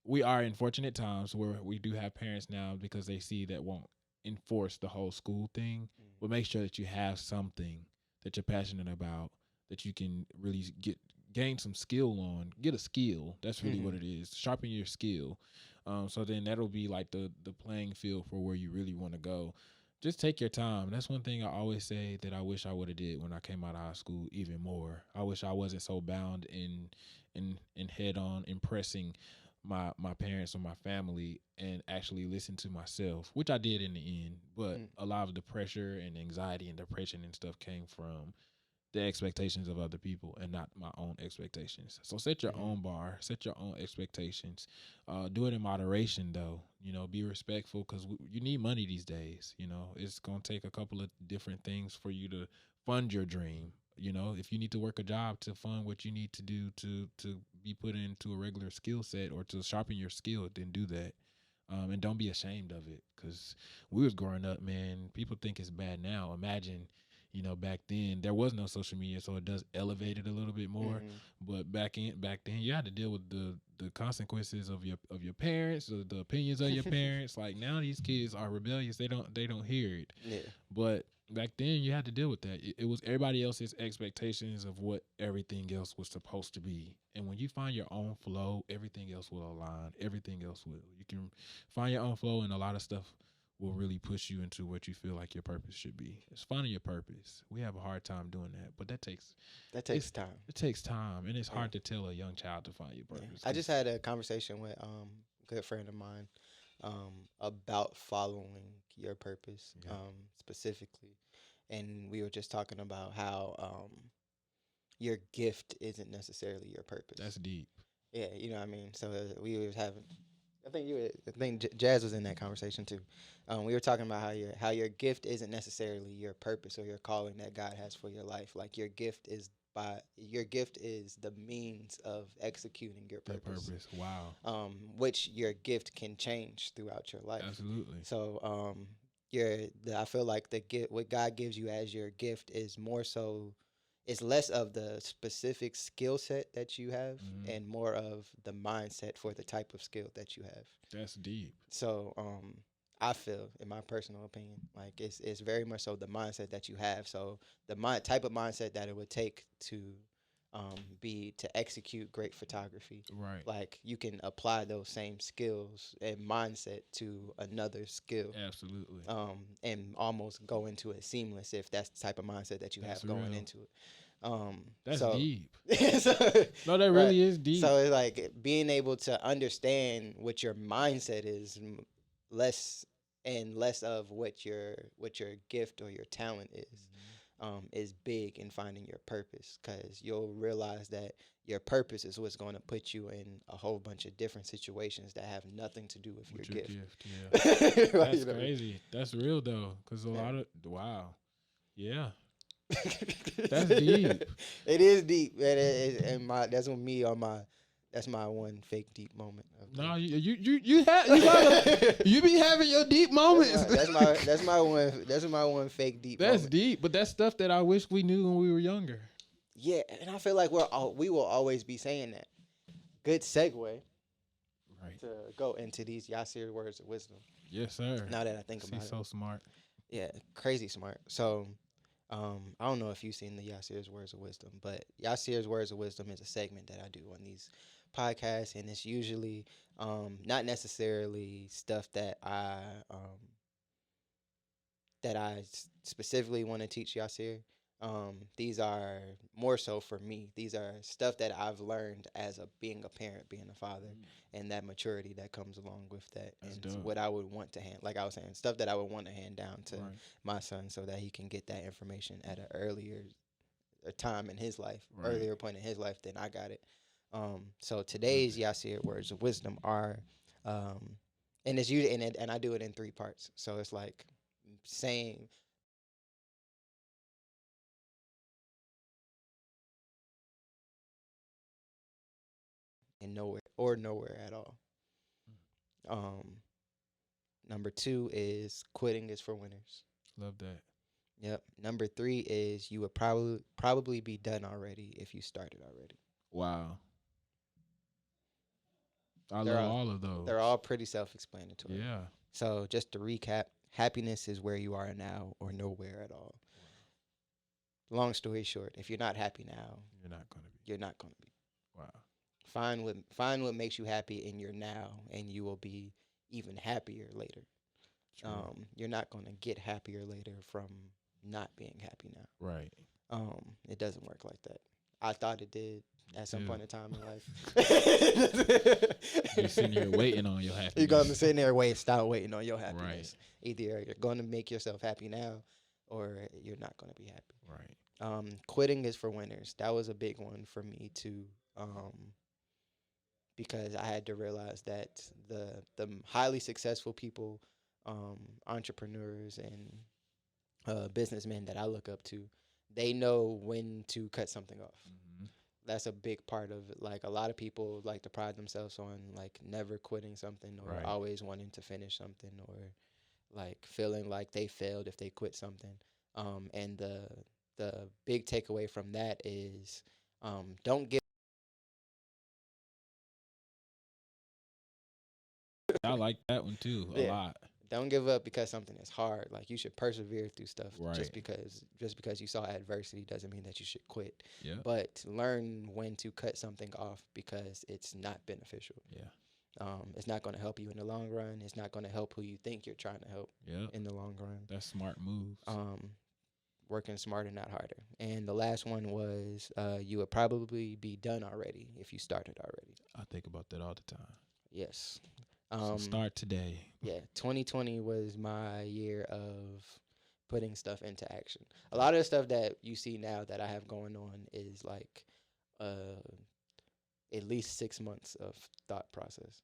we are in fortunate times where we do have parents now because they see that won't enforce the whole school thing, but make sure that you have something that you're passionate about that you can really gain some skill on. Get a skill. That's really what Mm-hmm. it is. Sharpen your skill. So then that'll be like the playing field for where you really want to go. Just take your time. That's one thing I always say that I wish I would have did when I came out of high school even more. I wish I wasn't so bound in head on impressing my parents or my family and actually listen to myself, which I did in the end. But a lot of the pressure and anxiety and depression and stuff came from the expectations of other people and not my own expectations. So set your Mm-hmm. own bar, set your own expectations. Do it in moderation, though. You know, be respectful because you need money these days. You know, it's gonna take a couple of different things for you to fund your dream. You know, if you need to work a job to fund what you need to do to be put into a regular skill set or to sharpen your skill, then do that. And don't be ashamed of it because we was growing up, man. People think it's bad now. Imagine, you know, back then there was no social media, so it does elevate it a little bit more. Mm-hmm. But back then, you had to deal with the consequences of your parents, or the opinions of your parents. Like now, these kids are rebellious. They don't hear it. Yeah. But back then, you had to deal with that. It was everybody else's expectations of what everything else was supposed to be. And when you find your own flow, everything else will align. Everything else will. You can find your own flow, and a lot of stuff will really push you into what you feel like your purpose should be. It's finding your purpose. We have a hard time doing that, but That it's takes time. it takes time, and it's Yeah. hard to tell a young child to find your Yeah. purpose. I just 'Cause had a conversation with a good friend of mine about following your purpose yeah, specifically, and we were just talking about how your gift isn't necessarily your that's purpose. deep. Yeah, you know what I mean. So we was having. I think Jazz was in that conversation too. We were talking about how your gift isn't necessarily your purpose or your calling that God has for your life. Like your gift is the means of executing your That purpose. purpose. Wow. Which your gift can change throughout your life. Absolutely. So I feel like the gift what God gives you as your gift is more so it's less of the specific skill set that you have Hmm. and more of the mindset for the type of skill that you have. That's deep. So I feel, in my personal opinion, like it's very much so the mindset that you have. So the type of mindset that it would take to be to execute great photography, Right. like you can apply those same skills and mindset to another skill, Absolutely. and almost go into it seamless if that's the type of mindset that you That's have going real. into it. Um, That's so, deep. so No, that right. really is deep. So it's like being able to understand what your mindset is, less and less of what your gift or your talent is big in finding your purpose because you'll realize that your purpose is what's going to put you in a whole bunch of different situations that have nothing to do with your With your gift. gift, yeah. Right, That's crazy. That's real though, because a yeah. lot of wow. Yeah, that's deep. It is deep, and my that's what me on my that's my one fake deep moment. No, you gotta you be having your deep moments. That's my one fake deep That's moment. deep, but that's stuff that I wish we knew when we were younger. Yeah, and I feel like we will always be saying that. Good segue Right. to go into these Yasir words of wisdom. Yes, sir. Now that I think about She's it, so smart. yeah, crazy smart. So, I don't know if you've seen the Yasir's words of wisdom, but Yasir's words of wisdom is a segment that I do on these podcasts, and it's usually not necessarily stuff that I specifically want to teach Yasir. These are more so for me. These are stuff that I've learned as being a parent, being a father, and that maturity that comes along with that, That's and dope. what I would want to hand, like I was saying, stuff that I would want to hand down to Right. my son, so that he can get that information at an earlier time in his life, Right. earlier point in his life than I got it. So today's Yasir words of wisdom are, and it's usually and I do it in three parts. So it's like saying and nowhere at all. Um, Number two is quitting is for winners. Love that. Yep. Number three is you would probably be done already if you started already. Wow. I They're love all all of those. they're all pretty self-explanatory. Yeah. So just to recap, happiness is where you are now or nowhere at all. Long story short, if you're not happy now, You're not gonna be. you're not going to be. Wow. Find what makes you happy in your now, and you will be even happier later. True. You're not going to get happier later from not being happy now. Right. It doesn't work like that. I thought it did at some too. point in time in life. You're sitting here waiting on your happiness. You're gonna sit there stop waiting on your happiness. Right. Either you're gonna make yourself happy now, or you're not gonna be happy. Right. Quitting is for winners. That was a big one for me too. Because I had to realize that the highly successful people, entrepreneurs and businessmen that I look up to, they know when to cut something off. Mm-hmm. That's a big part of it. Like a lot of people like to pride themselves on like never quitting something or Right. always wanting to finish something or like feeling like they failed if they quit something. And the big takeaway from that is don't give. I like that one too a Yeah. lot. Don't give up because something is hard. Like you should persevere through stuff. Right. Just because you saw adversity doesn't mean that you should quit. Yeah. But learn when to cut something off because it's not beneficial. Yeah. It's not going to help you in the long run. It's not going to help who you think you're trying to help Yeah. in the long run. That's smart moves. Working smarter, not harder. And the last one was you would probably be done already if you started already. I think about that all the time. Yes. So start today. Yeah, 2020 was my year of putting stuff into action. A lot of the stuff that you see now that I have going on is like at least 6 months of thought process.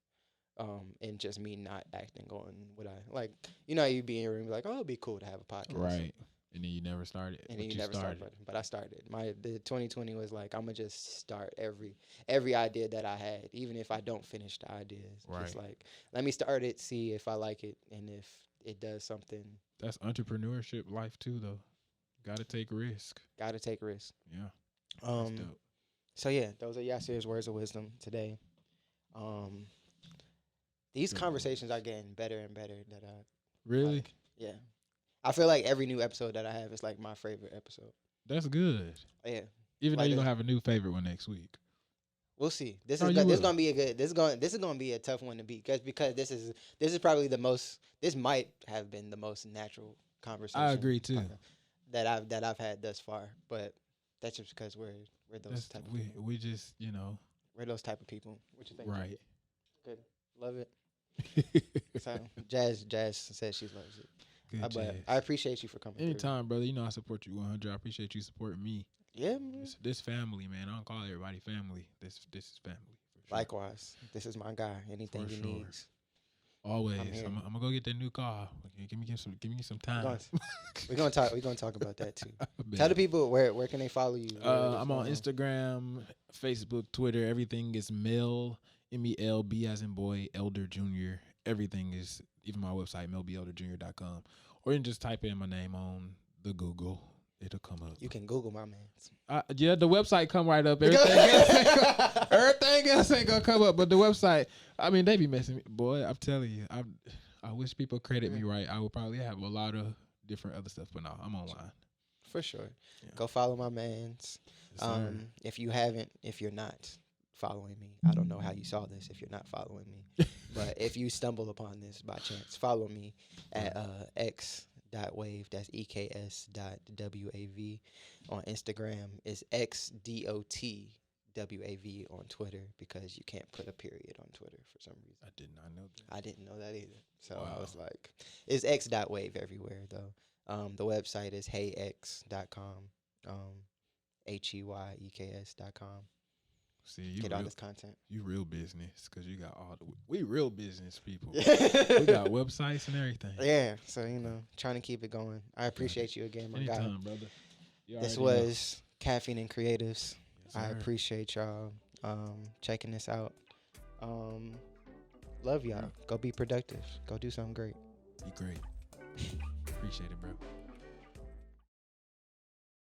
And just me not acting on what I like. You know, you be in your room like, oh, it'd be cool to have a podcast, Right? And then you never started. and then you never started. But I started. The 2020 was like I'm gonna just start every idea that I had, even if I don't finish the ideas. Right. Just like let me start it, see if I like it, and if it does something. That's entrepreneurship life too, though. Got to take risk. Got to take risks. Yeah. That's dope. So yeah, those are Yasir's words of wisdom today. These Good conversations are getting better and better. That I Really? like. Yeah. I feel like every new episode that I have is like my favorite episode. That's good. Yeah. Even Like though you're this- gonna have a new favorite one next week. We'll see. This Oh, is you this is will. gonna be a good. This is gonna be a tough one to beat because this is probably the most. This might have been the most natural conversation. I agree too. That I've had thus far, but that's just because we're those type of people. We just We're those type of people. What you think? right. Good. Love it. So Jazz says she loves it. Good But jazz. I appreciate you for coming. through. Anytime, brother. You know I support you 100. I appreciate you supporting me. Yeah, man. This family, man. I don't call everybody family. This is family. For sure. Likewise, this is my guy. Anything For he sure. needs. Always. I'm here. I'm gonna go get that new car. Give me some time. We're gonna talk about that too. Bet. Tell the people where can they follow you? I'm on Instagram, Facebook, Twitter. Everything is Mel MELB as in boy Elder Jr. Everything is, even my website melbelderjr.com, or you can just type in my name on the Google. It'll come up. You can Google my man's. Yeah, the website come right up. Everything else ain't gonna come up, but the website. I mean, they be messing me, boy. I'm telling you, I wish people credit me right. I would probably have a lot of different other stuff, but no, I'm online. For sure. Yeah. Go follow my man's. Yes, If you're not following me, I don't know how you saw this if you're not following me. But if you stumble upon this by chance, follow me at x.wave. That's EKS.WAV. On Instagram is XDOTWAV on Twitter, because you can't put a period on Twitter for some reason. I did not know that. I didn't know that either. So Wow. I was like, it's x.wave everywhere though. The website is heyex.com. HEYEKS.com. See, you Get real, all this content. you real business, because you got all we real business people. We got websites and everything. Yeah, so trying to keep it going. I appreciate you again, my guy. Anytime, brother. This was Caffeine and Creatives. Yes, I sir. appreciate y'all checking this out. Love y'all. Go be productive. Go do something great. Be great. Appreciate it, bro.